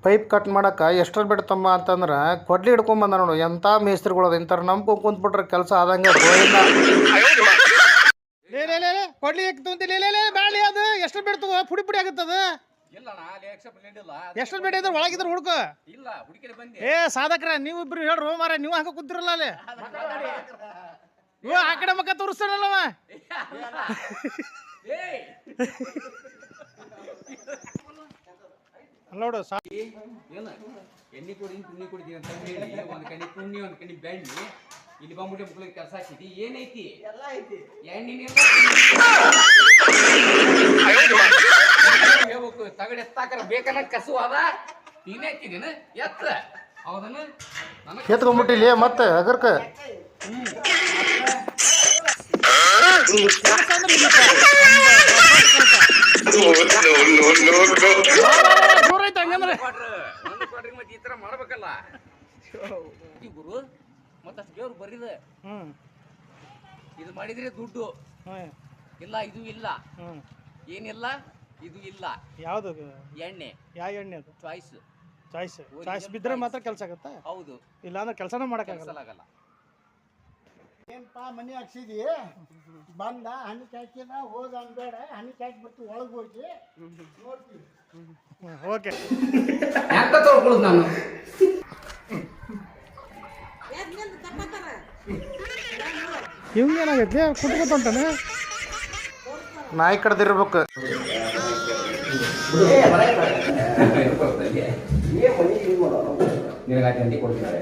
pipe cut ಮಾಡಕ್ಕೆ ಎಷ್ಟರ ಬಿಡ್ತಮ್ಮ ಅಂತಂದ್ರೆ ಕೊಡ್ಲಿ ಹಿಡ್ಕೊಂಬಂದ ನೋಡು ಎಂಥ ಮೇಸ್ತ್ರಿಗಳದ ಇಂಥವ್ರು ನಂಬ್ಕೊಂಡು ಕುಂತ್ಬಿಟ್ರೆ ಕೆಲಸ ಆದಂಗೆ ಕೊಡ್ಲಿ ಬ್ಯಾಳಿ ಅದು ಎಷ್ಟು ಬಿಡ್ತದ ಪುಡಿ ಪುಡಿ ಆಗುತ್ತದ ಎಷ್ಟು ಬೇಡ ಇದ್ರೆ ಒಳಗಿದ್ರೆ ಹುಡುಕ ಏ ಸಾಧಕ್ರ ನೀವು ಇಬ್ರು ಹೇಳ್ರು ಮಾರ ನೀವು ಹಾಕ ಕುಂತಿರಲ್ಲ ಅಲ್ಲಿ ಆ ಕಡೆ ಮಕ್ಕ ತೋರಿಸ್ತಾನಲ್ಲವ ನೋಡು ಎಣ್ಣೆ ಕೊಡಿ ತುಣ್ಣಿ ಕೊಡ್ತೀನಿ ಅಂತ ಹೇಳಿ ಒಂದ್ ಕಣಿ ತುಣ್ಣಿ ಒಂದ್ ಕಣಿ ಬೆಣ್ಣಿ ಇಲ್ಲಿ ಬಂದ್ಬಿಟ್ಟು ಮಕ್ಳಿಗೆ ಕೆಲಸ ಹಾಕಿದಿ ಏನೈತಿ ಹೇಳ್ಬೇಕು ತಗಡೆ ಎತ್ತಾಕರ ಬೇಕನ್ನ ಕಸು ಅದ ನೀನೇ ಹಾಕಿದೇನ ಎತ್ತ ಹೌದನ ಎತ್ಕೊಂಡ್ಬಿಟ್ಟಿಲ್ಲ ಮತ್ತೆ ಅಗರ್ಕ ಮತ್ತೆ ಈ ತರ ಮಾಡ್ಬೇಕಲ್ಲ ಗುರು ಮತ್ತಷ್ಟು ದೇವ್ರು ಬರಿದ ಇದು ಮಾಡಿದ್ರೆ ದುಡ್ಡು ಇಲ್ಲ ಇದು ಇಲ್ಲ ಏನಿಲ್ಲ ಇದು ಇಲ್ಲ ಯಾವ್ದು ಎಣ್ಣೆ ಯಾವ ಎಣ್ಣೆ ಅದು ಚಾಯ್ಸ್ ಚಾಯ್ಸ್ ಚಾಯ್ಸ್ ಬಿದ್ರೆ ಮಾತ್ರ ಕೆಲಸ ಆಗುತ್ತಾ ಹೌದು ಇಲ್ಲ ಅಂದ್ರೆ ಕೆಲಸನೇ ಮಾಡಕ್ಕಾಗಲ್ಲ ಏನಪ್ಪ ಮನೆ ಹಾಕ್ಸಿದಿ ಬಂದ ಹಣ್ಣು ಹಾಕಿದ ಹೋದ ಅನ್ಬೇಡ ಹಣ್ಣು ಹಾಕಿಬಿಟ್ಟು ಒಳಗೆ ಹೋಗಿ ನೋಡ್ತೀವಿ ಓಕೆ ಯಾಕ ತೊಳ್ಕೊಳ್ಳೋದು ನಾನು ಇವಂಗೇನಾಗೈತಿ ಕುಟ್ಕೊತೊಂಟಾನೆ ನಾಯಿ ಕಡ್ದಿರ್ಬೇಕು ನಿನಗಾತಿ ಕೊಡ್ತಿದ್ದಾರೆ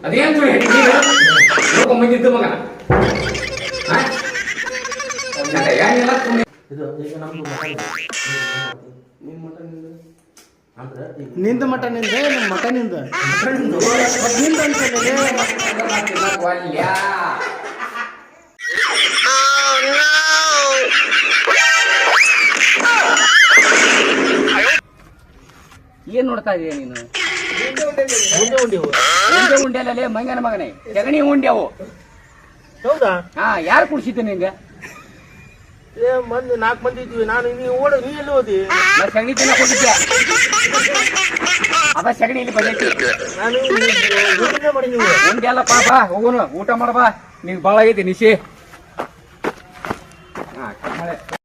ಅದೇನು ಮಗ ನಿಂದ ಮಟನಿಂದ ನಿಮ್ಮ ಮಟನಿಂದ ಏನ್ ನೋಡ್ತಾ ಇದೀಯ ನೀನು ಉಂಡೆ ಅಲ್ಲೇ ಮಂಗನ ಮಗನೇ ಸಗಣಿ ಉಂಡೆ ಅವು ಹೌದಾ ಹಾ ಯಾರು ಕುಡ್ಸಿದ್ದೆ ನಿಂಗೆ ಮಂದಿ 4 ಮಂದಿ ಇದ್ವಿ ನಾನು ನೀ ಎಲ್ಲಿ ಹೋದಿ ನಾ ಸಗಣಿ ತಿನ್ನ ಕೊಟ್ಟಿದ್ದೆ ಅದ ಸಗಣಿ ಇಲ್ಲಿ ಬಂದೈತಿ ನಾನು ಊಟ ಮಾಡಿ ನೀವು ಉಂಡೆ ಅಲ್ಲ ಪಾಪ ಹೋಗೋನು ಊಟ ಮಾಡಬಾ ನಿಂಗೆ ಭಾಳ ಆಗೈತಿ ನಿಶೆ